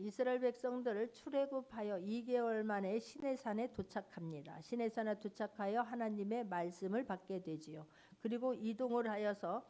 이스라엘 백성들을 출애굽하여 2개월 만에 시내산에 도착합니다. 시내산에 도착하여 하나님의 말씀을 받게 되지요. 그리고 이동을 하여서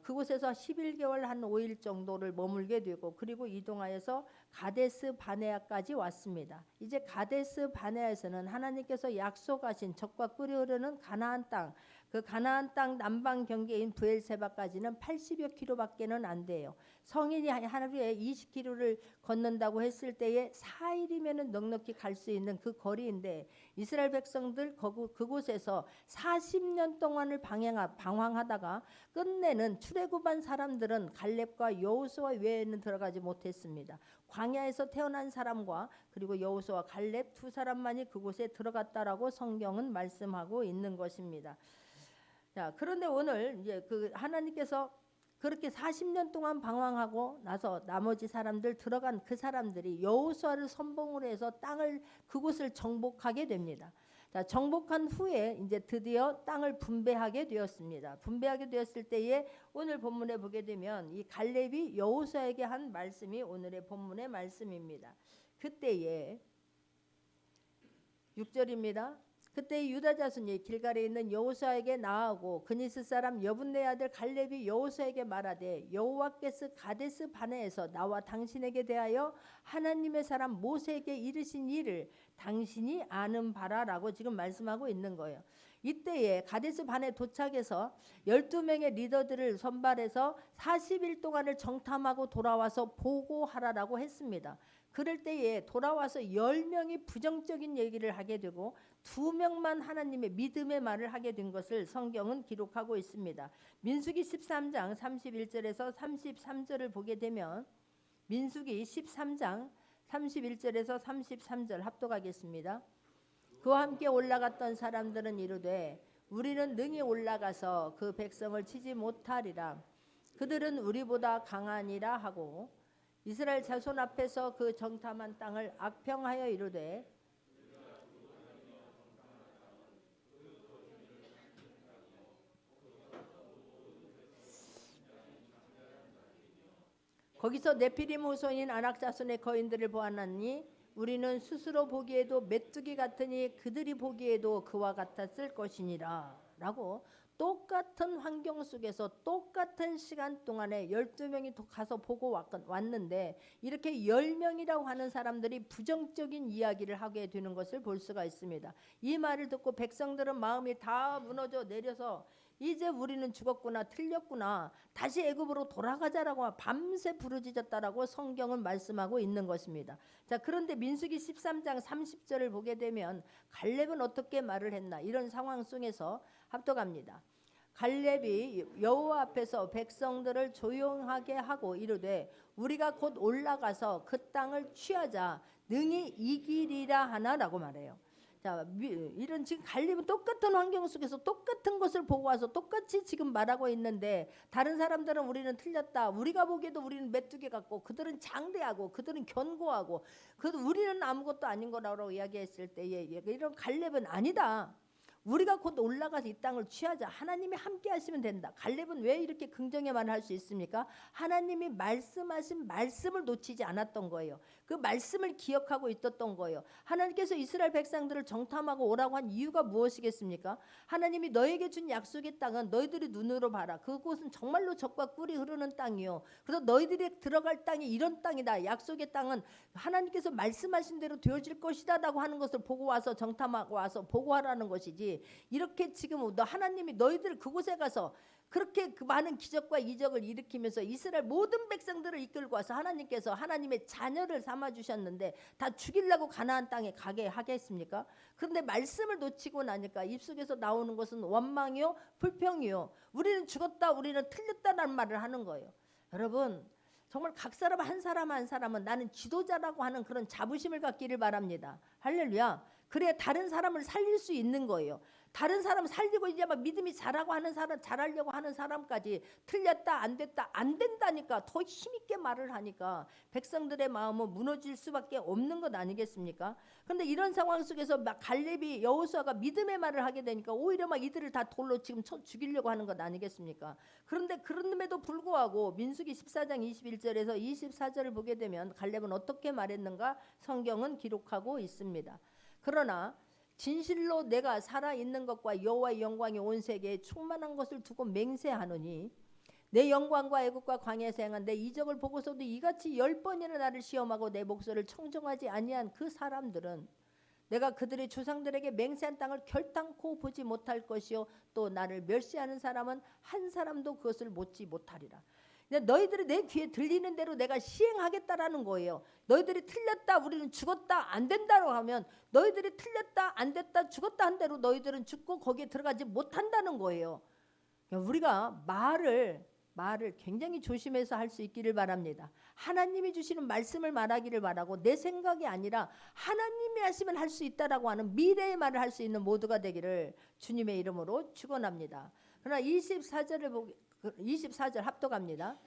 그곳에서 11개월 한 5일 정도를 머물게 되고, 그리고 이동하여서 가데스 바네아까지 왔습니다. 이제 가데스 바네아에서는 하나님께서 약속하신 젖과 꿀이 흐르는 가나안 땅, 그 가나안 땅 남방 경계인 브엘세바까지는 80여 킬로밖에는 안 돼요. 성인이 하루에 20킬로를 걷는다고 했을 때에 4일이면은 넉넉히 갈 수 있는 그 거리인데, 이스라엘 백성들 그곳에서 40년 동안을 방황하다가 끝내는 출애굽한 사람들은 갈렙과 여호수아 외에는 들어가지 못했습니다. 광야에서 태어난 사람과 그리고 여호수아 갈렙 두 사람만이 그곳에 들어갔다라고 성경은 말씀하고 있는 것입니다. 자, 그런데 오늘 이제 그 하나님께서 그렇게 40년 동안 방황하고 나서 나머지 사람들 들어간 그 사람들이 여호수아를 선봉으로 해서 땅을 그곳을 정복하게 됩니다. 자, 정복한 후에 이제 드디어 땅을 분배하게 되었습니다. 분배하게 되었을 때에 오늘 본문에 보게 되면 이 갈렙이 여호수아에게 한 말씀이 오늘의 본문의 말씀입니다. 그때에 6절입니다. 그때 유다 자손이 길갈에 있는 여호수아에게 나아오고 그니스 사람 여분네 아들 갈렙이 여호수아에게 말하되, 여호와께서 가데스 바네에서 나와 당신에게 대하여 하나님의 사람 모세에게 이르신 일을 당신이 아는 바라라고 지금 말씀하고 있는 거예요. 이때에 가데스 바네 도착해서 12명의 리더들을 선발해서 40일 동안을 정탐하고 돌아와서 보고하라라고 했습니다. 그럴 때에 돌아와서 10명이 부정적인 얘기를 하게 되고 2명만 하나님의 믿음의 말을 하게 된 것을 성경은 기록하고 있습니다. 민수기 13장 31절에서 33절을 보게 되면, 민수기 13장 31절에서 33절 합독하겠습니다. 그와 함께 올라갔던 사람들은 이르되, 우리는 능히 올라가서 그 백성을 치지 못하리라. 그들은 우리보다 강하니라 하고 이스라엘 자손 앞에서 그 정탐한 땅을 악평하여 이르되, 거기서 네피림 후손인 아낙 자손의 거인들을 보았나니 우리는 스스로 보기에도 메뚜기 같으니 그들이 보기에도 그와 같았을 것이니라 라고, 똑같은 환경 속에서 똑같은 시간 동안에 12명이 가서 보고 왔는데 이렇게 10명이라고 하는 사람들이 부정적인 이야기를 하게 되는 것을 볼 수가 있습니다. 이 말을 듣고 백성들은 마음이 다 무너져 내려서 이제 우리는 죽었구나, 틀렸구나, 다시 애굽으로 돌아가자라고 밤새 부르짖었다라고 성경은 말씀하고 있는 것입니다. 자, 그런데 민수기 13장 30절을 보게 되면 갈렙은 어떻게 말을 했나, 이런 상황 속에서 합독합니다. 갈렙이 여호와 앞에서 백성들을 조용하게 하고 이르되, 우리가 곧 올라가서 그 땅을 취하자 능히 이기리라 하나라고 말해요. 자, 이런 지금 갈렙은 똑같은 환경 속에서 똑같은 것을 보고 와서 똑같이 지금 말하고 있는데, 다른 사람들은 우리는 틀렸다, 우리가 보기에도 우리는 메뚜기 같고 그들은 장대하고 그들은 견고하고 우리는 아무것도 아닌 거라고 이야기했을 때에 이런 갈렙은 아니다, 우리가 곧 올라가서 이 땅을 취하자, 하나님이 함께 하시면 된다. 갈렙은 왜 이렇게 긍정의 말을 할 수 있습니까? 하나님이 말씀하신 말씀을 놓치지 않았던 거예요. 그 말씀을 기억하고 있었던 거예요. 하나님께서 이스라엘 백성들을 정탐하고 오라고 한 이유가 무엇이겠습니까? 하나님이 너에게 준 약속의 땅은 너희들이 눈으로 봐라, 그곳은 정말로 젖과 꿀이 흐르는 땅이요, 그래서 너희들이 들어갈 땅이 이런 땅이다, 약속의 땅은 하나님께서 말씀하신 대로 되어질 것이다 라고 하는 것을 보고 와서 정탐하고 와서 보고하라는 것이지, 이렇게 지금 하나님이 너희들 그곳에 가서 그렇게 그 많은 기적과 이적을 일으키면서 이스라엘 모든 백성들을 이끌고 와서 하나님께서 하나님의 자녀를 삼아 주셨는데 다 죽이려고 가나안 땅에 가게 하겠습니까? 그런데 말씀을 놓치고 나니까 입속에서 나오는 것은 원망이요, 불평이요, 우리는 죽었다, 우리는 틀렸다라는 말을 하는 거예요. 여러분, 정말 각 사람 한 사람 한 사람은 나는 지도자라고 하는 그런 자부심을 갖기를 바랍니다. 할렐루야. 그래야 다른 사람을 살릴 수 있는 거예요. 다른 사람 살리고 이제 막 믿음이 자라고 하는 사람, 잘하려고 하는 사람까지 틀렸다 안 됐다 안 된다니까 더 힘있게 말을 하니까 백성들의 마음은 무너질 수밖에 없는 것 아니겠습니까? 그런데 이런 상황 속에서 막 갈렙이 여호수아가 믿음의 말을 하게 되니까 오히려 막 이들을 다 돌로 지금 쳐 죽이려고 하는 것 아니겠습니까? 그런데 그럼에도 불구하고 민수기 14장 21절에서 24절을 보게 되면 갈렙은 어떻게 말했는가 성경은 기록하고 있습니다. 그러나 진실로 내가 살아있는 것과 여호와의 영광이 온 세계에 충만한 것을 두고 맹세하노니 내 영광과 애국과 광야에서 행한 내 이적을 보고서도 이같이 10번이나 나를 시험하고 내 목소리를 청정하지 아니한 그 사람들은 내가 그들의 조상들에게 맹세한 땅을 결단코 보지 못할 것이요 또 나를 멸시하는 사람은 한 사람도 그것을 못지 못하리라. 너희들이 내 귀에 들리는 대로 내가 시행하겠다라는 거예요. 너희들이 틀렸다 우리는 죽었다 안 된다고 하면 너희들이 틀렸다 안 됐다 죽었다 한 대로 너희들은 죽고 거기에 들어가지 못한다는 거예요. 우리가 말을 굉장히 조심해서 할 수 있기를 바랍니다. 하나님이 주시는 말씀을 말하기를 바라고 내 생각이 아니라 하나님이 하시면 할 수 있다라고 하는 미래의 말을 할 수 있는 모두가 되기를 주님의 이름으로 축원합니다. 그러나 24절 합독합니다.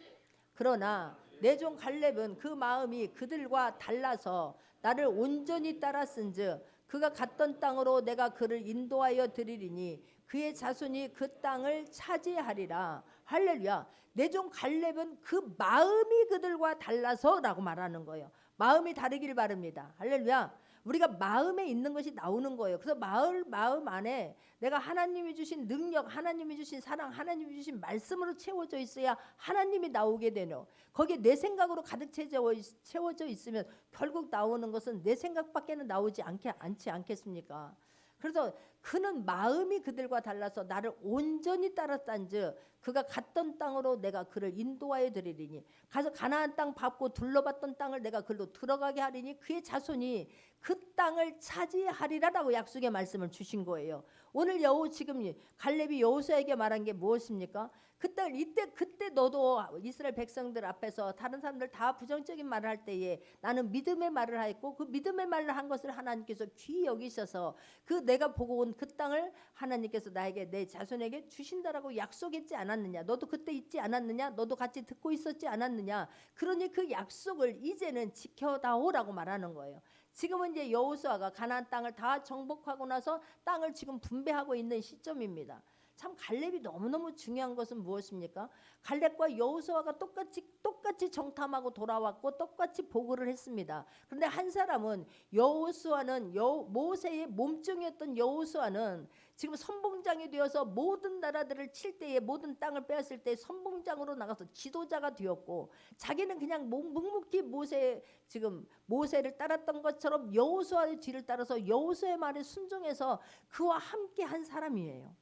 그러나 내 종 갈렙은 그 마음이 그들과 달라서 나를 온전히 따랐은즉 그가 갔던 땅으로 내가 그를 인도하여 드리리니 그의 자손이 그 땅을 차지하리라. 할렐루야. 내 종 갈렙은 그 마음이 그들과 달라서라고 말하는 거예요. 마음이 다르길 바랍니다. 할렐루야. 우리가 마음에 있는 것이 나오는 거예요. 그래서 마음 안에 내가 하나님이 주신 능력, 하나님이 주신 사랑, 하나님이 주신 말씀으로 채워져 있어야 하나님이 나오게 되노. 거기에 내 생각으로 가득 채워져 있으면 결국 나오는 것은 내 생각밖에는 나오지 않지 않겠습니까? 그래서 그는 마음이 그들과 달라서 나를 온전히 따랐단즉 그가 갔던 땅으로 내가 그를 인도하여 드리리니 가서 가나안 땅 밟고 둘러봤던 땅을 내가 그로 들어가게 하리니 그의 자손이 그 땅을 차지하리라라고 약속의 말씀을 주신 거예요. 오늘 지금 갈렙이 여호수아에게 말한 게 무엇입니까? 그 땅을 그때 너도 이스라엘 백성들 앞에서 다른 사람들 다 부정적인 말을 할 때에 나는 믿음의 말을 했고 그 믿음의 말을 한 것을 하나님께서 귀히 여기셔서 그 내가 보고 온 그 땅을 하나님께서 나에게 내 자손에게 주신다라고 약속했지 않았느냐? 너도 그때 있지 않았느냐? 너도 같이 듣고 있었지 않았느냐? 그러니 그 약속을 이제는 지켜다오라고 말하는 거예요. 지금은 이제 여호수아가 가나안 땅을 다 정복하고 나서 땅을 지금 분배하고 있는 시점입니다. 참 갈렙이 너무너무 중요한 것은 무엇입니까? 갈렙과 여호수아가 똑같이 정탐하고 돌아왔고 똑같이 보고를 했습니다. 그런데 한 사람은 여호수아는 모세의 몸종이었던 여호수아는 지금 선봉장이 되어서 모든 나라들을 칠 때에 모든 땅을 빼앗을 때 선봉장으로 나가서 지도자가 되었고 자기는 그냥 묵묵히 모세를 따랐던 것처럼 여호수아의 뒤를 따라서 여호수아의 말에 순종해서 그와 함께 한 사람이에요.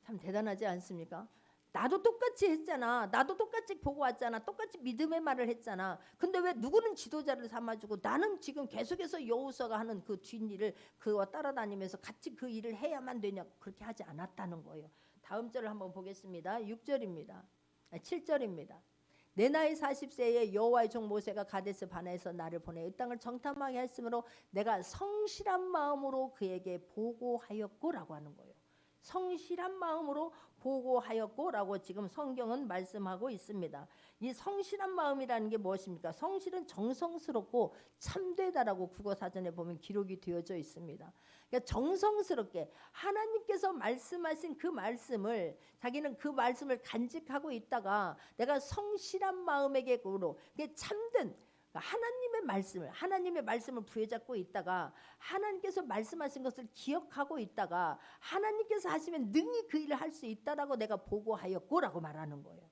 참 대단하지 않습니까? 나도 똑같이 했잖아. 나도 똑같이 보고 왔잖아. 똑같이 믿음의 말을 했잖아. 근데 왜 누구는 지도자를 삼아주고 나는 지금 계속해서 여호수아가 하는 그 뒷일을 그와 따라다니면서 같이 그 일을 해야만 되냐고 그렇게 하지 않았다는 거예요. 다음 절을 한번 보겠습니다. 6절입니다. 7절입니다. 내 나이 40세에 여호와의 종 모세가 가데스 바네에서 나를 보내 이 땅을 정탐하게 했으므로 내가 성실한 마음으로 그에게 보고하였고라고 하는 거예요. 성실한 마음으로 보고하였고라고 지금 성경은 말씀하고 있습니다. 이 성실한 마음이라는 게 무엇입니까? 성실은 정성스럽고 참되다라고 국어사전에 보면 기록이 되어져 있습니다. 그러니까 정성스럽게 하나님께서 말씀하신 그 말씀을 자기는 그 말씀을 간직하고 있다가 내가 성실한 마음에게로 참된 하나님의 말씀을 부여잡고 있다가 하나님께서 말씀하신 것을 기억하고 있다가 하나님께서 하시면 능히 그 일을 할 수 있다라고 내가 보고하였고라고 말하는 거예요.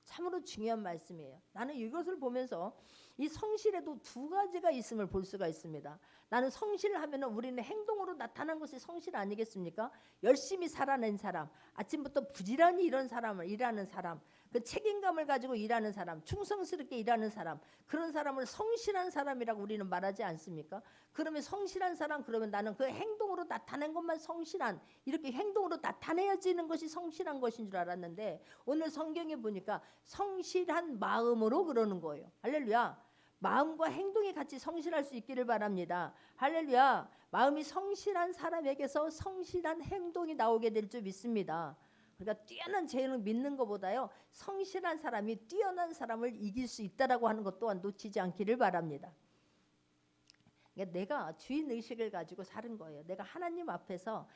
참으로 중요한 말씀이에요. 나는 이것을 보면서 이 성실에도 두 가지가 있음을 볼 수가 있습니다. 나는 성실을 하면 우리는 행동으로 나타난 것이 성실 아니겠습니까? 열심히 살아낸 사람, 아침부터 부지런히 일하는 사람, 그 책임감을 가지고 일하는 사람, 충성스럽게 일하는 사람, 그런 사람을 성실한 사람이라고 우리는 말하지 않습니까? 그러면 성실한 사람, 그러면 나는 그 행동으로 나타낸 것만 성실한, 이렇게 행동으로 나타내야지는 것이 성실한 것인 줄 알았는데 오늘 성경에 보니까 성실한 마음으로 그러는 거예요. 할렐루야. 마음과 행동이 같이 성실할 수 있기를 바랍니다. 할렐루야. 마음이 성실한 사람에게서 성실한 행동이 나오게 될 줄 믿습니다. 그러니까 뛰어난 재능을 믿는 것보다요, 성실한 사람이 뛰어난 사람을 이길 수 있다라고 하는 것 또한 놓치지 않기를 바랍니다. 그러니까 내가 주인 의식을 가지고 사는 거예요. 내가 하나님 앞에서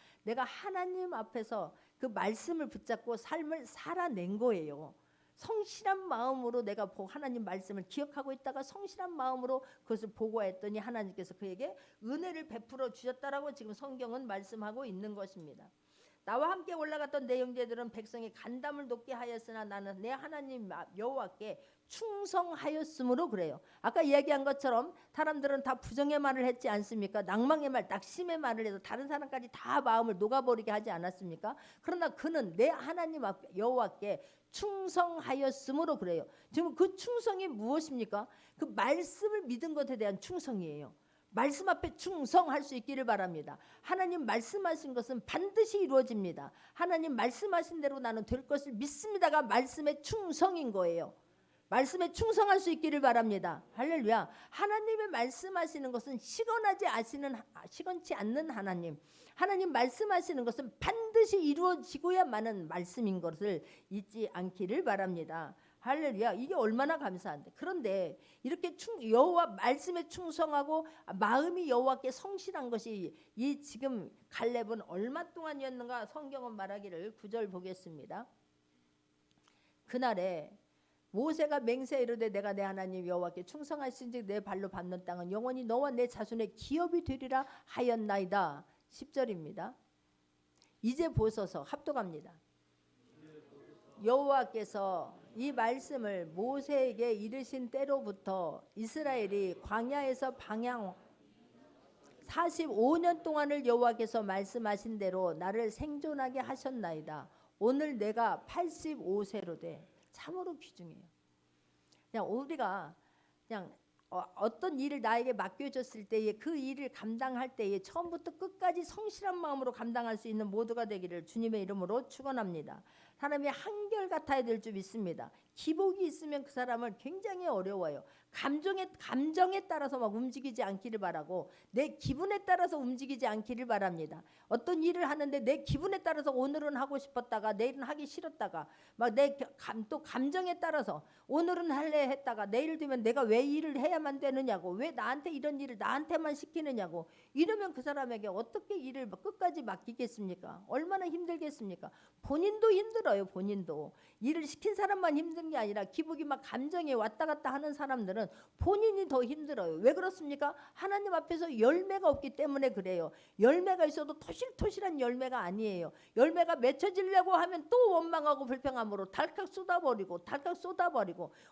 그 말씀을 붙잡고 삶을 살아낸 거예요. 성실한 마음으로 내가 하나님 말씀을 기억하고 있다가 성실한 마음으로 그것을 보고했더니 하나님께서 그에게 은혜를 베풀어 주셨다라고 지금 성경은 말씀하고 있는 것입니다. 나와 함께 올라갔던 내 형제들은 백성이 간담을 높게 하였으나 나는 내 하나님 여호와께 충성하였으므로 그래요. 아까 이야기한 것처럼 사람들은 다 부정의 말을 했지 않습니까? 낭망의 말, 낙심의 말을 해서 다른 사람까지 다 마음을 녹아버리게 하지 않았습니까? 그러나 그는 내 하나님 여호와께 충성하였으므로 그래요. 지금 그 충성이 무엇입니까? 그 말씀을 믿은 것에 대한 충성이에요. 말씀 앞에 충성할 수 있기를 바랍니다. 하나님 말씀하신 것은 반드시 이루어집니다. 하나님 말씀하신 대로 나는 될 것을 믿습니다가 말씀의 충성인 거예요. 말씀에 충성할 수 있기를 바랍니다. 할렐루야. 하나님의 말씀하시는 것은 시건치 않는 하나님. 하나님 말씀하시는 것은 반드시 이루어지고야만은 말씀인 것을 잊지 않기를 바랍니다. 할렐루야. 이게 얼마나 감사한데. 그런데 이렇게 여호와 말씀에 충성하고 마음이 여호와께 성실한 것이 이 지금 갈렙은 얼마 동안이었는가? 성경은 말하기를 9절 보겠습니다. 그날에 모세가 맹세 이르되 내가 내 하나님 여호와께 충성하신즉 내 발로 밟는 땅은 영원히 너와 내 자손의 기업이 되리라 하였나이다. 10절입니다. 이제 보소서. 합독합니다. 여호와께서 이 말씀을 모세에게 이르신 때로부터 이스라엘이 광야에서 방향 45년 동안을 여호와께서 말씀하신 대로 나를 생존하게 하셨나이다. 오늘 내가 85세로 돼. 참으로 귀중해요. 그냥 우리가 그냥 어떤 일을 나에게 맡겨졌을 때에 그 일을 감당할 때에 처음부터 끝까지 성실한 마음으로 감당할 수 있는 모두가 되기를 주님의 이름으로 축원합니다. 사람이 한결같아야 될 줄 믿습니다. 기복이 있으면 그 사람은 굉장히 어려워요. 감정에 따라서 막 움직이지 않기를 바라고 내 기분에 따라서 움직이지 않기를 바랍니다. 어떤 일을 하는데 내 기분에 따라서 오늘은 하고 싶었다가 내일은 하기 싫었다가 막 또 감정에 따라서 오늘은 할래 했다가 내일 되면 내가 왜 일을 해야만 되느냐고 왜 나한테 이런 일을 나한테만 시키느냐고 이러면 그 사람에게 어떻게 일을 끝까지 맡기겠습니까? 얼마나 힘들겠습니까? 본인도 힘들어요. 본인도 일을 시킨 사람만 힘든 게 아니라 기복이 막 감정에 왔다 갔다 하는 사람들은 본인이 더 힘들어요. 왜 그렇습니까? 하나님 앞에서 열매가 없기 때문에 그래요. 열매가 있어도 토실토실한 열매가 아니에요. 열매가 맺혀지려고 하면 또 원망하고 불평함으로 달칵 쏟아버리고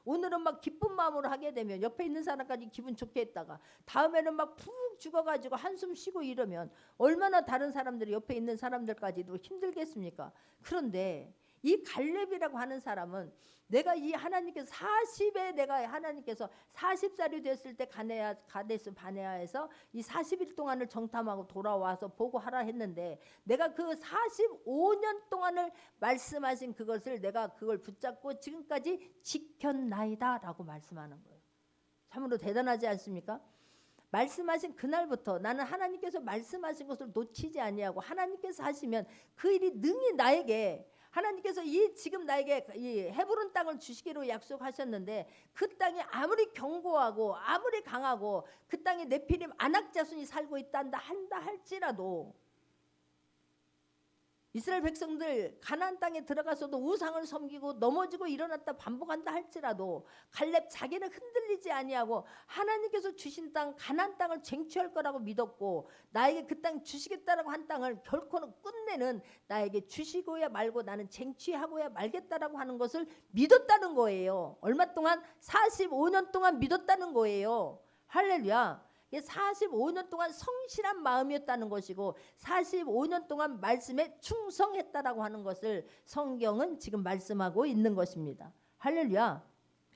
오늘은 막 기쁜 마음으로 하게 되면 옆에 있는 사람까지 기분 좋게 했다가 다음에는 막 푹 죽어가지고 한숨 쉬고 이러면 얼마나 다른 사람들이 옆에 있는 사람들까지도 힘들겠습니까? 그런데 이 갈렙이라고 하는 사람은 내가 이 하나님께서 40살이 됐을 때 가데스 바네아에서 이 40일 동안을 정탐하고 돌아와서 보고하라 했는데 내가 그 45년 동안을 말씀하신 그것을 내가 그걸 붙잡고 지금까지 지켰나이다라고 말씀하는 거예요. 참으로 대단하지 않습니까? 말씀하신 그날부터 나는 하나님께서 말씀하신 것을 놓치지 아니하고 하나님께서 하시면 그 일이 능히 나에게 하나님께서 지금 나에게 이 헤브론 땅을 주시기로 약속하셨는데 그 땅이 아무리 견고하고 아무리 강하고 그 땅에 네피림 아낙 자손이 살고 있다 한다 할지라도 이스라엘 백성들 가나안 땅에 들어가서도 우상을 섬기고 넘어지고 일어났다 반복한다 할지라도 갈렙 자기는 흔들리지 아니하고 하나님께서 주신 땅 가나안 땅을 쟁취할 거라고 믿었고 나에게 그 땅 주시겠다라고 한 땅을 결코는 끝내는 나에게 주시고야 말고 나는 쟁취하고야 말겠다라고 하는 것을 믿었다는 거예요. 얼마 동안? 45년 동안 믿었다는 거예요. 할렐루야. 45년 동안 성실한 마음이었다는 것이고 45년 동안 말씀에 충성했다라고 하는 것을 성경은 지금 말씀하고 있는 것입니다. 할렐루야.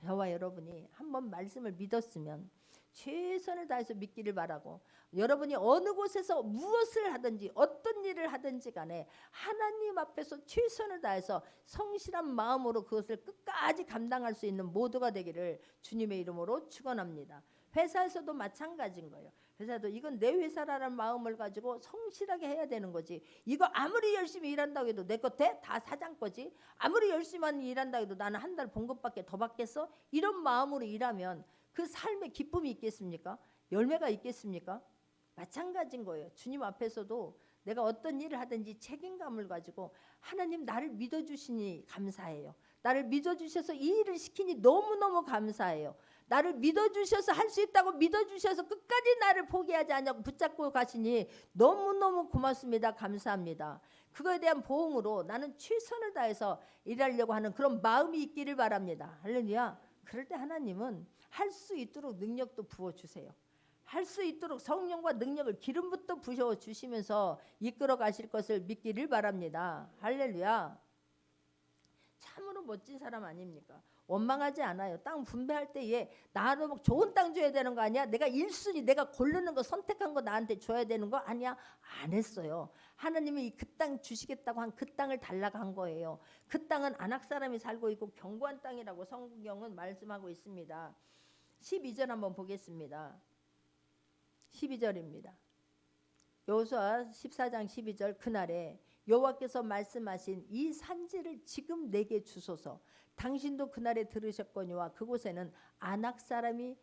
저와 여러분이 한번 말씀을 믿었으면 최선을 다해서 믿기를 바라고, 여러분이 어느 곳에서 무엇을 하든지 어떤 일을 하든지 간에 하나님 앞에서 최선을 다해서 성실한 마음으로 그것을 끝까지 감당할 수 있는 모두가 되기를 주님의 이름으로 축원합니다. 회사에서도 마찬가지인 거예요. 회사도 이건 내 회사라는 마음을 가지고 성실하게 해야 되는 거지. 이거 아무리 열심히 일한다고 해도 내 것 돼? 다 사장 거지. 아무리 열심히 일한다고 해도 나는 한 달 봉급밖에 더 받겠어? 이런 마음으로 일하면 그 삶에 기쁨이 있겠습니까? 열매가 있겠습니까? 마찬가지인 거예요. 주님 앞에서도 내가 어떤 일을 하든지 책임감을 가지고 하나님 나를 믿어주시니 감사해요. 나를 믿어주셔서 이 일을 시키니 너무너무 감사해요. 나를 믿어주셔서 할 수 있다고 믿어주셔서 끝까지 나를 포기하지 않냐고 붙잡고 가시니 너무너무 고맙습니다. 감사합니다. 그거에 대한 보응으로 나는 최선을 다해서 일하려고 하는 그런 마음이 있기를 바랍니다. 할렐루야. 그럴 때 하나님은 할 수 있도록 능력도 부어주세요. 할 수 있도록 성령과 능력을 기름부터 부어주시면서 이끌어 가실 것을 믿기를 바랍니다. 할렐루야. 참으로 멋진 사람 아닙니까? 원망하지 않아요. 땅 분배할 때에 나도 막 좋은 땅 줘야 되는 거 아니야? 내가 1순위 내가 고르는 거 선택한 거 나한테 줘야 되는 거 아니야? 안 했어요. 하나님이 그 땅 주시겠다고 한 그 땅을 달라고 한 거예요. 그 땅은 안악 사람이 살고 있고 견고한 땅이라고 성경은 말씀하고 있습니다. 12절 한번 보겠습니다. 12절입니다. 여호수아 14장 12절 그날에 여호와께서 말씀하신 이 산지를 지금 내게 주소서. 당신도 그날에 들으셨거니와 그곳에는 안악 사람이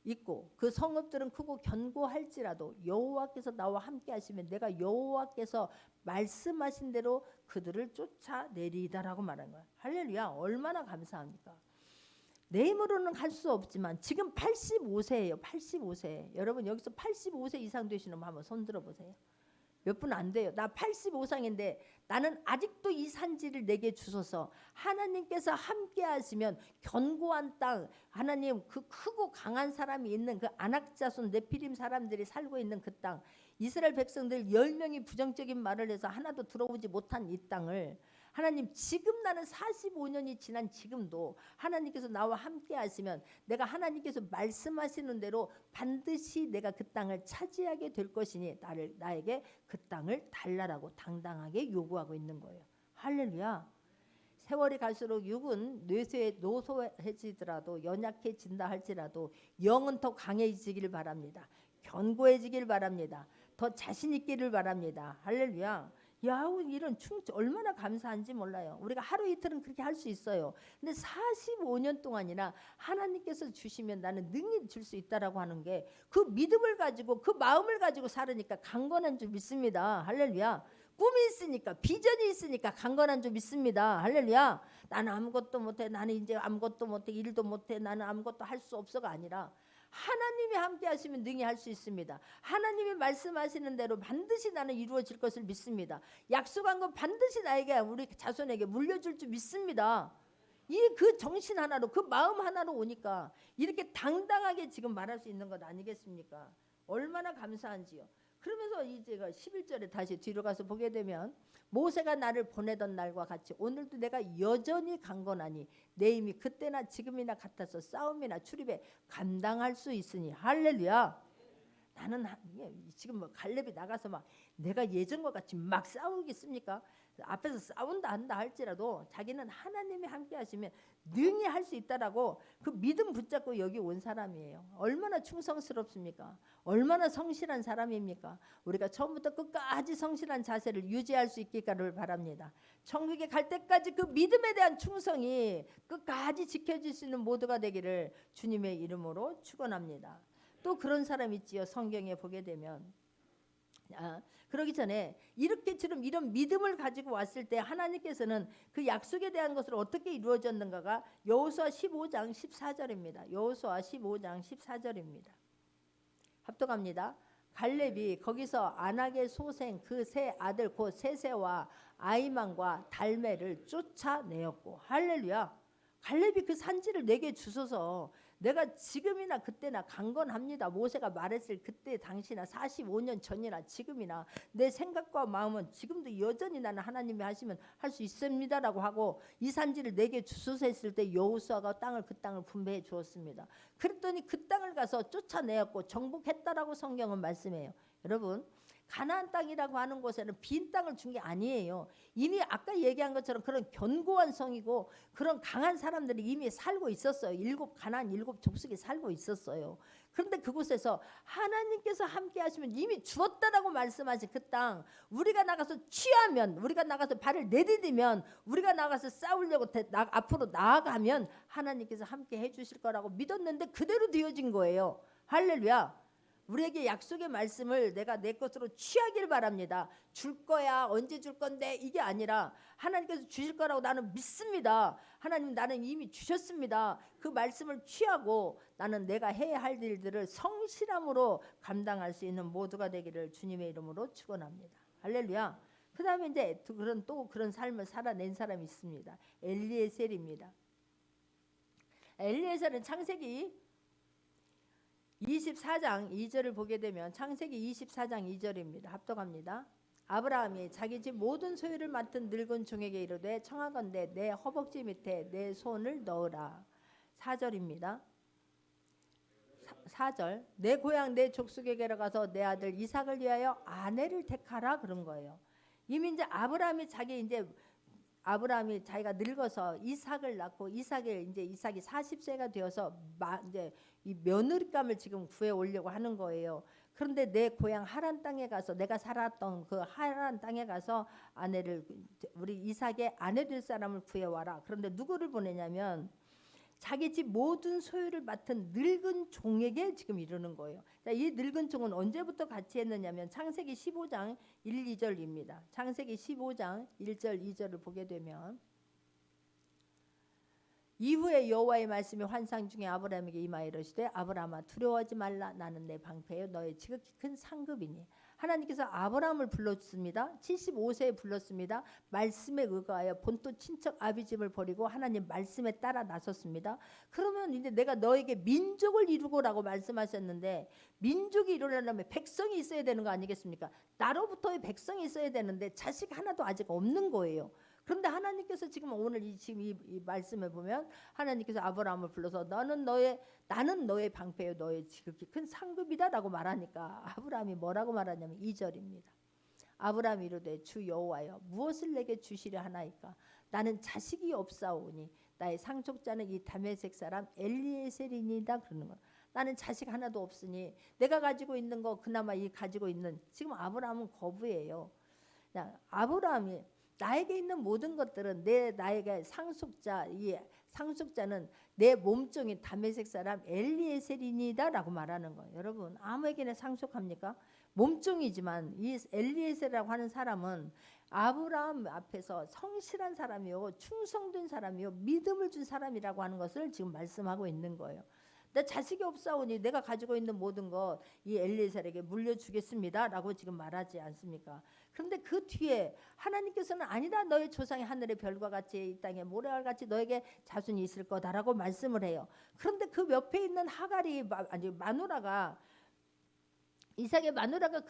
있고 그 성읍들은 크고 견고할지라도 여호와께서 나와 함께 하시면 내가 여호와께서 말씀하신 대로 그들을 쫓아내리이다라고 말한 거야. 할렐루야. 얼마나 감사합니까? 내 힘으로는 할 수 없지만 지금 85세예요. 85세. 여러분 여기서 85세 이상 되시는 분 한번 손 들어보세요. 몇 분 안 돼요. 나 85상인데 나는 아직도 이 산지를 내게 주소서. 하나님께서 함께 하시면 견고한 땅, 하나님 그 크고 강한 사람이 있는 그 아낙 자손 네피림 사람들이 살고 있는 그 땅, 이스라엘 백성들 10명이 부정적인 말을 해서 하나도 들어오지 못한 이 땅을 하나님 지금 나는 45년이 지난 지금도 하나님께서 나와 함께 하시면 내가 하나님께서 말씀하시는 대로 반드시 내가 그 땅을 차지하게 될 것이니 나에게 그 땅을 달라라고 당당하게 요구하고 있는 거예요. 할렐루야. 세월이 갈수록 육은 노소해지더라도 연약해진다 할지라도 영은 더 강해지기를 바랍니다. 견고해지기를 바랍니다. 더 자신 있기를 바랍니다. 할렐루야. 야, 이런 얼마나 감사한지 몰라요. 우리가 하루 이틀은 그렇게 할 수 있어요. 근데 45년 동안이나 하나님께서 주시면 나는 능히 줄 수 있다라고 하는 게 그 믿음을 가지고 그 마음을 가지고 살으니까 강건한 줄 믿습니다. 할렐루야. 꿈이 있으니까 비전이 있으니까 강건한 줄 믿습니다. 할렐루야. 나는 아무것도 못해. 나는 이제 아무것도 못해. 일도 못해. 나는 아무것도 할 수 없어가 아니라 하나님이 함께 하시면 능히 할 수 있습니다. 하나님이 말씀하시는 대로 반드시 나는 이루어질 것을 믿습니다. 약속한 건 반드시 나에게 우리 자손에게 물려줄 줄 믿습니다. 이 그 정신 하나로 그 마음 하나로 오니까 이렇게 당당하게 지금 말할 수 있는 것 아니겠습니까? 얼마나 감사한지요. 그러면서 이제 11절에 다시 뒤로 가서 보게 되면 모세가 나를 보내던 날과 같이 오늘도 내가 여전히 강건하니 내 힘이 그때나 지금이나 같아서 싸움이나 출입에 감당할 수 있으니. 할렐루야. 나는 지금 뭐 갈렙이 나가서 막 내가 예전과 같이 막 싸우겠습니까? 앞에서 싸운다 한다 할지라도 자기는 하나님이 함께 하시면 능히 할 수 있다라고 그 믿음 붙잡고 여기 온 사람이에요. 얼마나 충성스럽습니까? 얼마나 성실한 사람입니까? 우리가 처음부터 끝까지 성실한 자세를 유지할 수 있기를 바랍니다. 천국에 갈 때까지 그 믿음에 대한 충성이 끝까지 지켜질 수 있는 모두가 되기를 주님의 이름으로 축원합니다. 또 그런 사람 있지요. 성경에 보게 되면 그러기 전에 이렇게처럼 이런 믿음을 가지고 왔을 때 하나님께서는 그 약속에 대한 것을 어떻게 이루어졌는가가 여호수아 15장 14절입니다. 여호수아 15장 14절입니다. 합독합니다. 갈렙이 거기서 안악의 소생 그 세 아들 곧 세세와 아이만과 달메를 쫓아내었고. 할렐루야. 갈렙이 그 산지를 내게 주소서. 내가 지금이나 그때나 강건합니다. 모세가 말했을 그때 당시나 45년 전이나 지금이나 내 생각과 마음은 지금도 여전히 나는 하나님이 하시면 할 수 있습니다라고 하고 이 산지를 내게 주소서 했을 때 여호수아가 그 땅을 분배해 주었습니다. 그랬더니 그 땅을 가서 쫓아내었고 정복했다라고 성경은 말씀해요. 여러분, 가나안 땅이라고 하는 곳에는 빈 땅을 준 게 아니에요. 이미 아까 얘기한 것처럼 그런 견고한 성이고 그런 강한 사람들이 이미 살고 있었어요. 가나안 7족속이 살고 있었어요. 그런데 그곳에서 하나님께서 함께 하시면 이미 주었다라고 말씀하신 그 땅, 우리가 나가서 취하면, 우리가 나가서 발을 내디디면, 우리가 나가서 싸우려고 앞으로 나아가면 하나님께서 함께 해주실 거라고 믿었는데 그대로 되어진 거예요. 할렐루야. 우리에게 약속의 말씀을 내가 내 것으로 취하길 바랍니다. 줄 거야, 언제 줄 건데, 이게 아니라 하나님께서 주실 거라고 나는 믿습니다. 하나님, 나는 이미 주셨습니다. 그 말씀을 취하고 나는 내가 해야 할 일들을 성실함으로 감당할 수 있는 모두가 되기를 주님의 이름으로 축원합니다. 할렐루야. 그 다음에 이제 그런 삶을 살아낸 사람이 있습니다. 엘리에셀입니다. 엘리에셀은 창세기 24장 2절을 보게 되면, 창세기 24장 2절입니다. 합독합니다. 아브라함이 자기 집 모든 소유를 맡은 늙은 종에게 이르되 청하건대 내 허벅지 밑에 내 손을 넣으라. 4절입니다. 4절, 내 고향 내 족속에게로 가서 내 아들 이삭을 위하여 아내를 택하라, 그런 거예요. 이미 이제 아브라함이 자기가 늙어서 이삭을 낳고 이삭이 40세가 되어서 이제 이 며느리감을 지금 구해 오려고 하는 거예요. 그런데 내 고향 하란 땅에 가서, 내가 살았던 그 하란 땅에 가서 우리 이삭의 아내 될 사람을 구해 와라. 그런데 누구를 보내냐면 자기 집 모든 소유를 맡은 늙은 종에게 지금 이르는 거예요. 이 늙은 종은 언제부터 같이 했느냐면 창세기 15장 1, 2절입니다. 창세기 15장 1절 2절을 보게 되면, 이후에 여호와의 말씀이 환상 중에 아브라함에게 임하여 이르시되 아브라함아 두려워하지 말라. 나는 내 방패요 너의 지극히 큰 상급이니. 하나님께서 아브라함을 불렀습니다. 75세에 불렀습니다. 말씀에 의거하여 본토 친척 아비집을 버리고 하나님 말씀에 따라 나섰습니다. 그러면 이제 내가 너에게 민족을 이루고라고 말씀하셨는데, 민족이 이루려면 백성이 있어야 되는 거 아니겠습니까? 나로부터의 백성이 있어야 되는데 자식 하나도 아직 없는 거예요. 그런데 하나님께서 지금 오늘 이 말씀에 보면 하나님께서 아브라함을 불러서 나는 너의 방패요 너의 지극히 큰 상급이다라고 말하니까 아브라함이 뭐라고 말하냐면 2절입니다. 아브라함이 이르되 주 여호와여 무엇을 내게 주시려 하나이까? 나는 자식이 없사오니 나의 상속자는 이 다메섹 사람 엘리에셀이니이다, 그러는 거야. 나는 자식 하나도 없으니 내가 가지고 있는 거 그나마 가지고 있는, 지금 아브라함은 거부예요. 아브라함이 나에게 있는 모든 것들은 나에게 상속자는 내 몸종인 다메섹 사람 엘리에셀이니다라고 말하는 거예요. 여러분, 아무에게나 상속합니까? 몸종이지만 이 엘리에셀이라고 하는 사람은 아브라함 앞에서 성실한 사람이요, 충성된 사람이요, 믿음을 준 사람이라고 하는 것을 지금 말씀하고 있는 거예요. 내 자식이 없사오니 내가 가지고 있는 모든 것 이 엘리에셀에게 물려주겠습니다라고 지금 말하지 않습니까? 그런데 그 뒤에 하나님께서는 아니다, 너의 조상이 하늘의 별과 같이 이 땅에 모래알 같이 너에게 자손이 있을 거다라고 말씀을 해요. 그런데 그 옆에 있는 이삭의 마누라가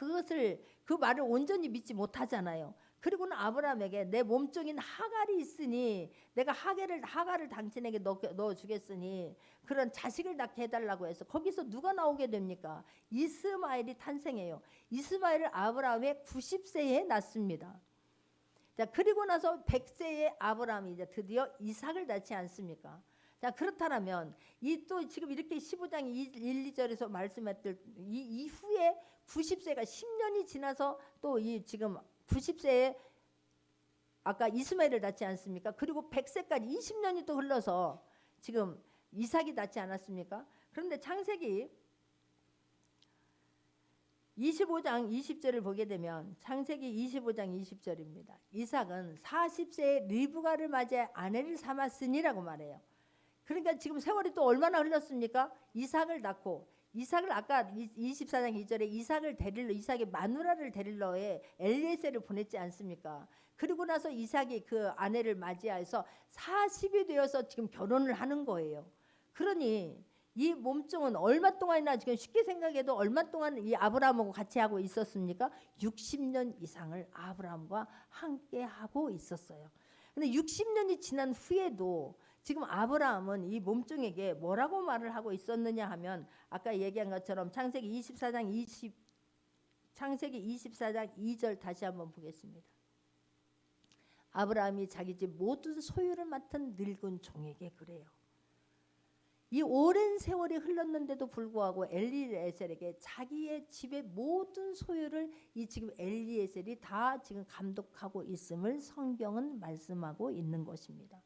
그 말을 온전히 믿지 못하잖아요. 그리고는 아브라함에게 내 몸종인 하갈이 있으니 내가 하갈을 당신에게 넣어주겠으니 그런 자식을 낳게 해달라고 해서 거기서 누가 나오게 됩니까? 이스마엘이 탄생해요. 이스마엘을 아브라함의 90세에 낳습니다. 자, 그리고 나서 100세에 아브라함이 이제 드디어 이삭을 낳지 않습니까? 자, 그렇다면 또 지금 이렇게 15장 1, 2절에서 말씀했던 이 이후에 90세가 10년이 지나서 또 지금 90세에 아까 이스마엘을 낳지 않습니까? 그리고 100세까지 20년이 또 흘러서 지금 이삭이 낳지 않았습니까? 그런데 창세기 25장 20절을 보게 되면 창세기 25장 20절입니다. 이삭은 40세에 리브가를 맞이해 아내를 삼았으니라고 말해요. 그러니까 지금 세월이 또 얼마나 흘렀습니까? 이삭을 낳고, 이삭을 아까 24장 2절에 이삭의 마누라를 데릴러에 엘리에셀을 보냈지 않습니까? 그리고 나서 이삭이 그 아내를 맞이해서 40이 되어서 지금 결혼을 하는 거예요. 그러니 이 몸종은 얼마 동안이나 지금 쉽게 생각해도 얼마 동안 이 아브라함하고 같이 하고 있었습니까? 60년 이상을 아브라함과 함께 하고 있었어요. 근데 60년이 지난 후에도 지금 아브라함은 이 몸종에게 뭐라고 말을 하고 있었느냐 하면 아까 얘기한 것처럼 창세기 24장 2절 다시 한번 보겠습니다. 아브라함이 자기 집 모든 소유를 맡은 늙은 종에게 그래요. 이 오랜 세월이 흘렀는데도 불구하고 엘리에셀에게 자기의 집의 모든 소유를 이 지금 엘리에셀이 다 지금 감독하고 있음을 성경은 말씀하고 있는 것입니다.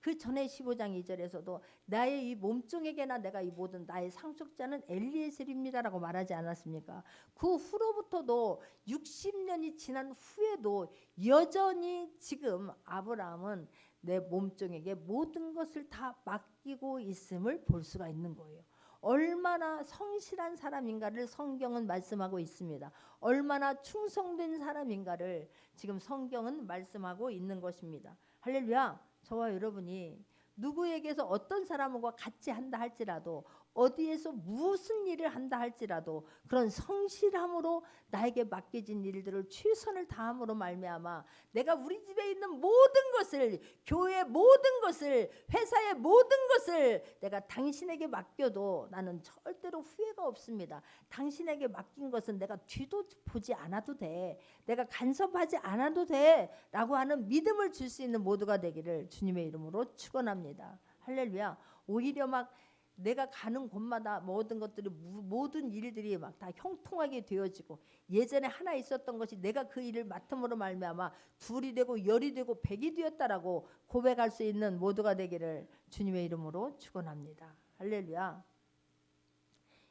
그 전에 15장 2절에서도 나의 이 몸종에게나 내가 이 모든 나의 상속자는 엘리에셀입니다라고 말하지 않았습니까? 그 후로부터도 60년이 지난 후에도 여전히 지금 아브라함은 내 몸종에게 모든 것을 다 맡기고 있음을 볼 수가 있는 거예요. 얼마나 성실한 사람인가를 성경은 말씀하고 있습니다. 얼마나 충성된 사람인가를 지금 성경은 말씀하고 있는 것입니다. 할렐루야. 저와 여러분이 누구에게서 어떤 사람과 같이 한다 할지라도 어디에서 무슨 일을 한다 할지라도 그런 성실함으로 나에게 맡겨진 일들을 최선을 다함으로 말미암아 내가 우리 집에 있는 모든 것을 교회의 모든 것을 회사의 모든 것을 내가 당신에게 맡겨도 나는 절대로 후회가 없습니다. 당신에게 맡긴 것은 내가 뒤도 보지 않아도 돼. 내가 간섭하지 않아도 돼 라고 하는 믿음을 줄 수 있는 모두가 되기를 주님의 이름으로 축원합니다. 할렐루야. 오히려 막 내가 가는 곳마다 모든 것들이 모든 일들이 막 다 형통하게 되어지고 예전에 하나 있었던 것이 내가 그 일을 맡음으로 말미암아 둘이 되고 열이 되고 백이 되었다라고 고백할 수 있는 모두가 되기를 주님의 이름으로 축원합니다. 할렐루야.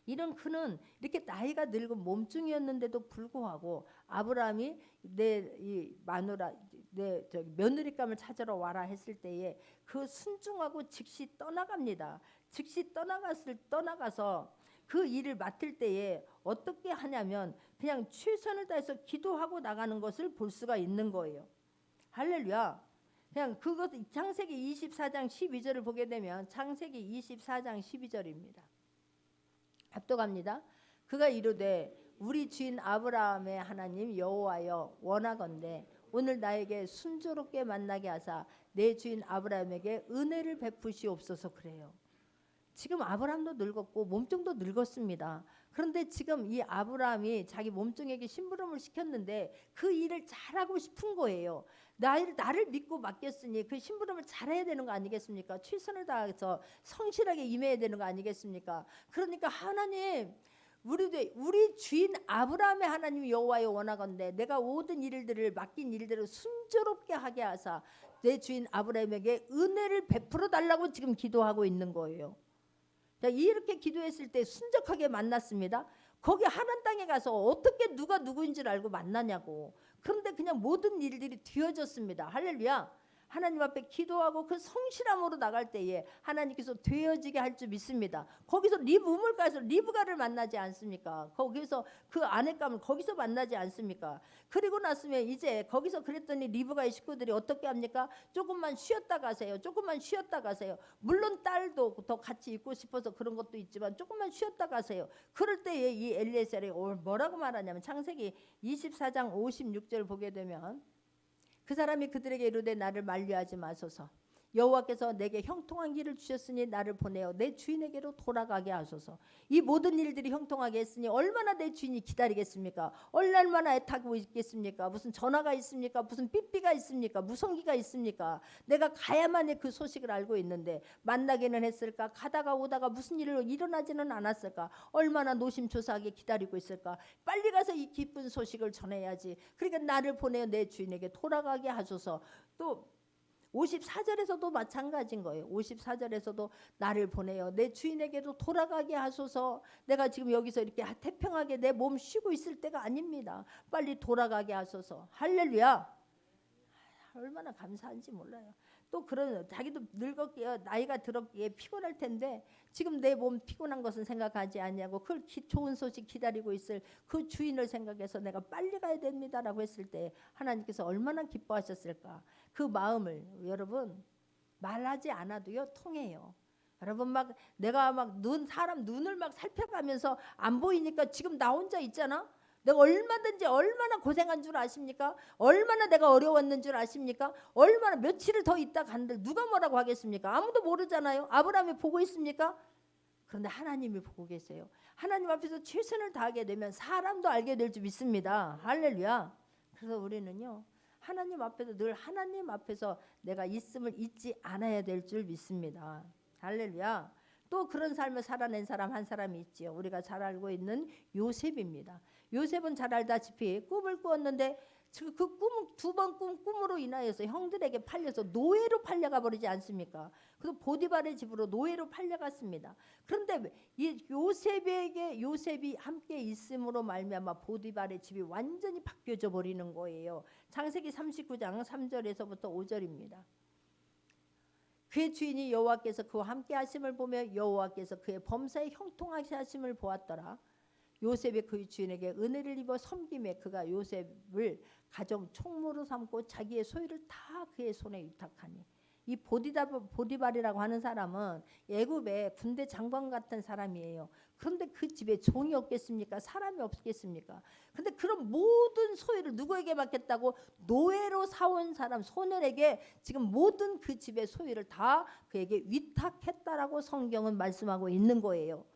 이런 그는 이렇게 나이가 늙은 몸중이었는데도 불구하고 아브라함이 내 이 마누라 내 며느리감을 찾으러 와라 했을 때에 그 순종하고 즉시 떠나갑니다. 즉시 떠나가서 그 일을 맡을 때에 어떻게 하냐면 그냥 최선을 다해서 기도하고 나가는 것을 볼 수가 있는 거예요. 할렐루야. 그냥 그것 창세기 24장 12절을 보게 되면 창세기 24장 12절입니다. 합독합니다. 그가 이르되 우리 주인 아브라함의 하나님 여호와여 원하건대 오늘 나에게 순조롭게 만나게 하사 내 주인 아브라함에게 은혜를 베푸시옵소서. 그래요. 지금 아브라함도 늙었고 몸종도 늙었습니다. 그런데 지금 이 아브라함이 자기 몸종에게 심부름을 시켰는데 그 일을 잘하고 싶은 거예요. 나를 믿고 맡겼으니 그 심부름을 잘해야 되는 거 아니겠습니까? 최선을 다해서 성실하게 임해야 되는 거 아니겠습니까? 그러니까 하나님 우리 주인 아브라함의 하나님 여호와여 원하건대 내가 모든 일들을 맡긴 일들을 순조롭게 하게 하사 내 주인 아브라함에게 은혜를 베풀어 달라고 지금 기도하고 있는 거예요. 자, 이렇게 기도했을 때 순적하게 만났습니다. 거기 하나님 땅에 가서 어떻게 누가 누구인 줄 알고 만나냐고. 그런데 그냥 모든 일들이 되어졌습니다. 할렐루야. 하나님 앞에 기도하고 그 성실함으로 나갈 때에 하나님께서 되어지게 할 줄 믿습니다. 거기서 우물가에서 리브가를 만나지 않습니까? 거기서 그 아내감을 거기서 만나지 않습니까? 그리고 났으면 이제 거기서 그랬더니 리브가의 식구들이 어떻게 합니까? 조금만 쉬었다 가세요. 조금만 쉬었다 가세요. 물론 딸도 더 같이 있고 싶어서 그런 것도 있지만 조금만 쉬었다 가세요. 그럴 때에 이 엘리에셀이 뭐라고 말하냐면 창세기 24장 56절 보게 되면 그 사람이 그들에게 이르되 나를 만류하지 마소서. 여호와께서 내게 형통한 길을 주셨으니 나를 보내어 내 주인에게로 돌아가게 하소서. 이 모든 일들이 형통하게 했으니 얼마나 내 주인이 기다리겠습니까? 얼마나 애타고 있겠습니까? 무슨 전화가 있습니까? 무슨 삐삐가 있습니까? 무성기가 있습니까? 내가 가야만이 그 소식을 알고 있는데 만나기는 했을까? 가다가 오다가 무슨 일로 일어나지는 않았을까? 얼마나 노심초사하게 기다리고 있을까? 빨리 가서 이 기쁜 소식을 전해야지. 그러니까 나를 보내어 내 주인에게 돌아가게 하소서. 또 54절에서도 마찬가지인 거예요. 54절에서도 나를 보내요. 내 주인에게도 돌아가게 하소서. 내가 지금 여기서 이렇게 태평하게 내 몸 쉬고 있을 때가 아닙니다. 빨리 돌아가게 하소서. 할렐루야. 얼마나 감사한지 몰라요. 또 그런 자기도 늙었기에 나이가 들었기에 피곤할 텐데 지금 내 몸 피곤한 것은 생각하지 아니하고 그 좋은 소식 기다리고 있을 그 주인을 생각해서 내가 빨리 가야 됩니다라고 했을 때 하나님께서 얼마나 기뻐하셨을까. 그 마음을 여러분 말하지 않아도요 통해요. 여러분 막 내가 막 사람 눈을 막 살펴가면서 안 보이니까 지금 나 혼자 있잖아. 내가 얼마나 고생한 줄 아십니까? 얼마나 내가 어려웠는 줄 아십니까? 얼마나 며칠을 더 있다 간들 누가 뭐라고 하겠습니까? 아무도 모르잖아요. 아브라함이 보고 있습니까? 그런데 하나님이 보고 계세요. 하나님 앞에서 최선을 다하게 되면 사람도 알게 될 줄 믿습니다. 할렐루야. 그래서 우리는요, 하나님 앞에서 늘 하나님 앞에서 내가 있음을 잊지 않아야 될 줄 믿습니다. 할렐루야. 또 그런 삶을 살아낸 사람 한 사람이 있지요. 우리가 잘 알고 있는 요셉입니다. 요셉은 잘 알다시피 꿈을 꾸었는데 그 꿈, 두 번 꿈으로 인하여서 형들에게 팔려서 노예로 팔려가 버리지 않습니까? 그래서 보디발의 집으로 노예로 팔려갔습니다. 그런데 이 요셉이 함께 있음으로 말미암아 보디발의 집이 완전히 바뀌어져 버리는 거예요. 창세기 39장 3절에서부터 5절입니다. 그의 주인이 여호와께서 그와 함께 하심을 보며 여호와께서 그의 범사에 형통하게 하심을 보았더라. 요셉이 그의 주인에게 은혜를 입어 섬김에 그가 요셉을 가정 총무로 삼고 자기의 소유를 다 그의 손에 위탁하니, 이 보디발이라고 하는 사람은 애굽의 군대 장관 같은 사람이에요. 그런데 그 집에 종이 없겠습니까? 사람이 없겠습니까? 근데 그런 모든 소유를 누구에게 맡겼다고? 노예로 사온 사람 소년에게 지금 모든 그 집의 소유를 다 그에게 위탁했다라고 성경은 말씀하고 있는 거예요.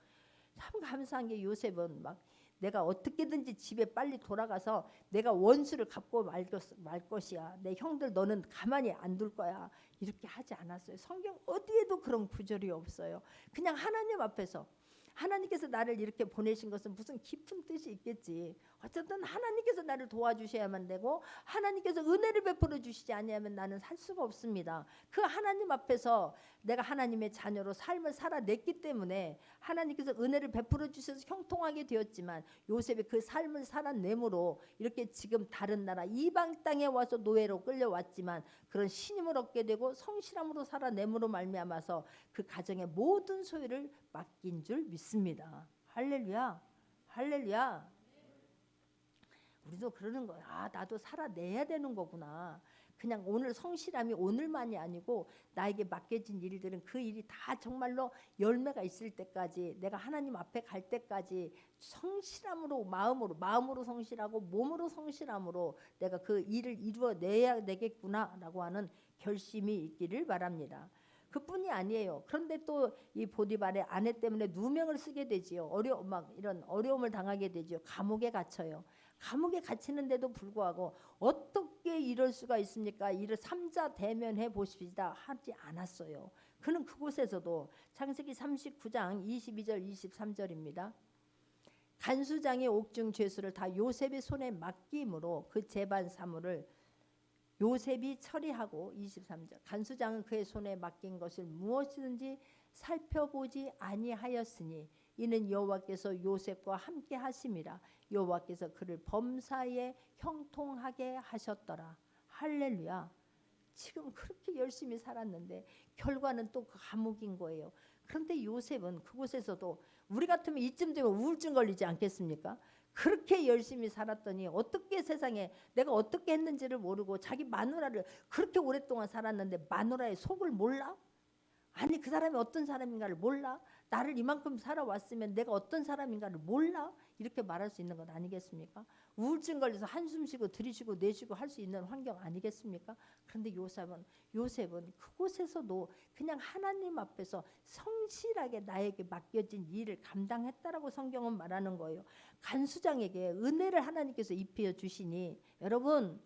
참 감사한 게 요셉은 막 내가 어떻게든지 집에 빨리 돌아가서 내가 원수를 갚고 말 것이야. 내 형들 너는 가만히 안 둘 거야. 이렇게 하지 않았어요. 성경 어디에도 그런 구절이 없어요. 그냥 하나님 앞에서 하나님께서 나를 이렇게 보내신 것은 무슨 깊은 뜻이 있겠지. 어쨌든 하나님께서 나를 도와주셔야만 되고 하나님께서 은혜를 베풀어 주시지 아니하면 나는 살 수가 없습니다. 그 하나님 앞에서 내가 하나님의 자녀로 삶을 살아냈기 때문에 하나님께서 은혜를 베풀어 주셔서 형통하게 되었지만, 요셉이 그 삶을 살아내므로 이렇게 지금 다른 나라 이방 땅에 와서 노예로 끌려왔지만 그런 신임을 얻게 되고 성실함으로 살아내므로 말미암아서 그 가정의 모든 소유를 맡긴 줄 믿습니다. 할렐루야. 할렐루야. 우리도 그러는 거야. 아, 나도 살아내야 되는 거구나. 그냥 오늘 성실함이 오늘만이 아니고 나에게 맡겨진 일들은 그 일이 다 정말로 열매가 있을 때까지, 내가 하나님 앞에 갈 때까지 성실함으로 마음으로 성실하고 몸으로 성실함으로 내가 그 일을 이루어내야 되겠구나라고 하는 결심이 있기를 바랍니다. 그뿐이 아니에요. 그런데 또 이 보디발의 아내 때문에 누명을 쓰게 되지요. 이런 어려움을 당하게 되지요. 감옥에 갇혀요. 감옥에 갇히는데도 불구하고 어떻게 이럴 수가 있습니까? 이를 삼자 대면해 보십시다 하지 않았어요. 그는 그곳에서도 창세기 39장 22절 23절입니다. 간수장의 옥중 죄수를 다 요셉의 손에 맡김으로 그 재반 사물을 요셉이 처리하고, 23절 간수장은 그의 손에 맡긴 것을 무엇이든지 살펴보지 아니하였으니 이는 여호와께서 요셉과 함께 하심이라. 여호와께서 그를 범사에 형통하게 하셨더라. 할렐루야. 지금 그렇게 열심히 살았는데 결과는 또 그 감옥인 거예요. 그런데 요셉은 그곳에서도 우리 같으면 이쯤 되면 우울증 걸리지 않겠습니까? 그렇게 열심히 살았더니 어떻게 세상에 내가 어떻게 했는지를 모르고 자기 마누라를 그렇게 오랫동안 살았는데 마누라의 속을 몰라? 아니 그 사람이 어떤 사람인가를 몰라? 나를 이만큼 살아왔으면 내가 어떤 사람인가를 몰라? 이렇게 말할 수 있는 것 아니겠습니까? 우울증 걸려서 한숨 쉬고 들이쉬고 내쉬고 할 수 있는 환경 아니겠습니까? 그런데 요셉은 그곳에서도 그냥 하나님 앞에서 성실하게 나에게 맡겨진 일을 감당했다라고 성경은 말하는 거예요. 간수장에게 은혜를 하나님께서 입혀 주시니, 여러분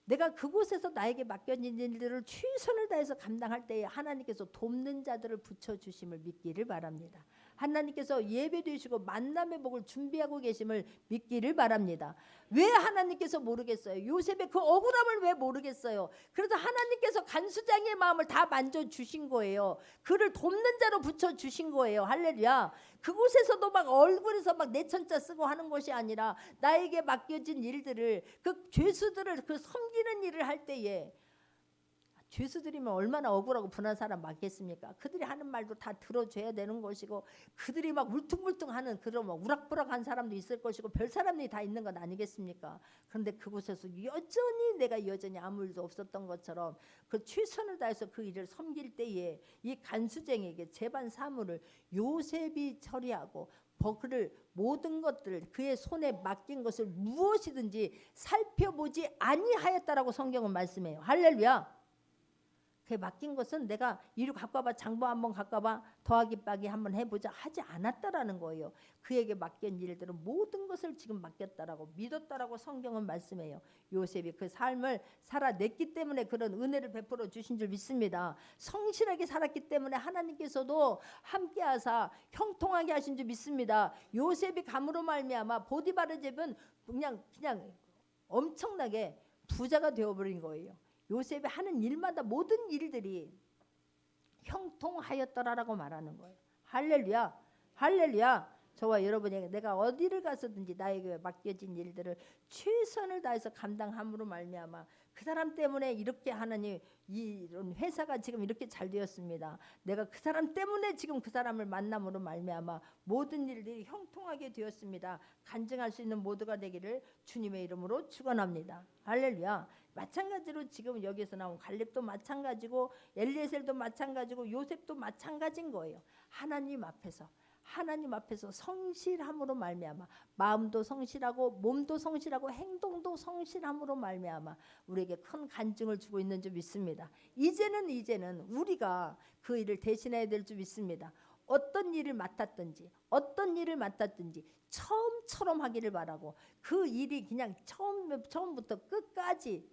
내가 그곳에서 나에게 맡겨진 일들을 최선을 다해서 감당할 때에 하나님께서 돕는 자들을 붙여주심을 믿기를 바랍니다. 하나님께서 예배되시고 만남의 복을 준비하고 계심을 믿기를 바랍니다. 왜 하나님께서 모르겠어요? 요셉의 그 억울함을 왜 모르겠어요? 그래서 하나님께서 간수장의 마음을 다 만져주신 거예요. 그를 돕는 자로 붙여주신 거예요. 할렐루야. 그곳에서도 막 얼굴에서 막 내천자 쓰고 하는 것이 아니라 나에게 맡겨진 일들을, 그 죄수들을 그 섬기는 일을 할 때에 죄수들이면 얼마나 억울하고 분한 사람 많겠습니까? 그들이 하는 말도 다 들어줘야 되는 것이고 그들이 막 울퉁불퉁하는 그런 막 우락부락한 사람도 있을 것이고 별 사람들이 다 있는 건 아니겠습니까? 그런데 그곳에서 여전히 내가 여전히 아무 일도 없었던 것처럼 그 최선을 다해서 그 일을 섬길 때에 이 간수쟁에게 재반 사물을 요셉이 처리하고 그를 모든 것들 그의 손에 맡긴 것을 무엇이든지 살펴보지 아니하였다라고 성경은 말씀해요. 할렐루야. 그 맡긴 것은 내가 이리 갖고 와봐, 장보 한번 갖고 와봐, 더하기 빼기 한번 해보자 하지 않았다라는 거예요. 그에게 맡긴 일들은 모든 것을 지금 맡겼다라고 믿었다라고 성경은 말씀해요. 요셉이 그 삶을 살아냈기 때문에 그런 은혜를 베풀어 주신 줄 믿습니다. 성실하게 살았기 때문에 하나님께서도 함께하사 형통하게 하신 줄 믿습니다. 요셉이 감으로 말미암아 보디바르 집은 그냥 엄청나게 부자가 되어버린 거예요. 요셉이 하는 일마다 모든 일들이 형통하였더라라고 말하는 거예요. 할렐루야, 할렐루야. 저와 여러분에게 내가 어디를 가서든지 나에게 맡겨진 일들을 최선을 다해서 감당함으로 말미암아 그 사람 때문에 이렇게 하나님 이런 회사가 지금 이렇게 잘 되었습니다. 내가 그 사람 때문에 지금 그 사람을 만남으로 말미암아 모든 일들이 형통하게 되었습니다. 간증할 수 있는 모두가 되기를 주님의 이름으로 축원합니다. 할렐루야. 마찬가지로 지금 여기서 나온 갈렙도 마찬가지고 엘리에셀도 마찬가지고 요셉도 마찬가지인 거예요. 하나님 앞에서 성실함으로 말미암아 마음도 성실하고 몸도 성실하고 행동도 성실함으로 말미암아 우리에게 큰 간증을 주고 있는 줄 믿습니다. 이제는 우리가 그 일을 대신해야 될 줄 믿습니다. 어떤 일을 맡았든지 처음처럼 하기를 바라고 그 일이 그냥 처음부터 끝까지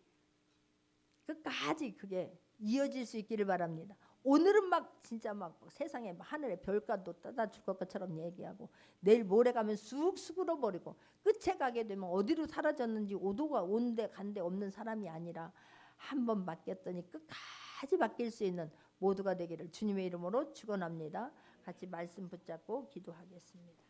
그게 이어질 수 있기를 바랍니다. 오늘은 막 진짜 막 세상에 하늘에 별가도 떠다 줄 것처럼 얘기하고 내일 모레 가면 쑥 수그러버리고 끝에 가게 되면 어디로 사라졌는지 오도가 온데 간데 없는 사람이 아니라 한번 맡겼더니 끝까지 맡길 수 있는 모두가 되기를 주님의 이름으로 축원합니다. 같이 말씀 붙잡고 기도하겠습니다.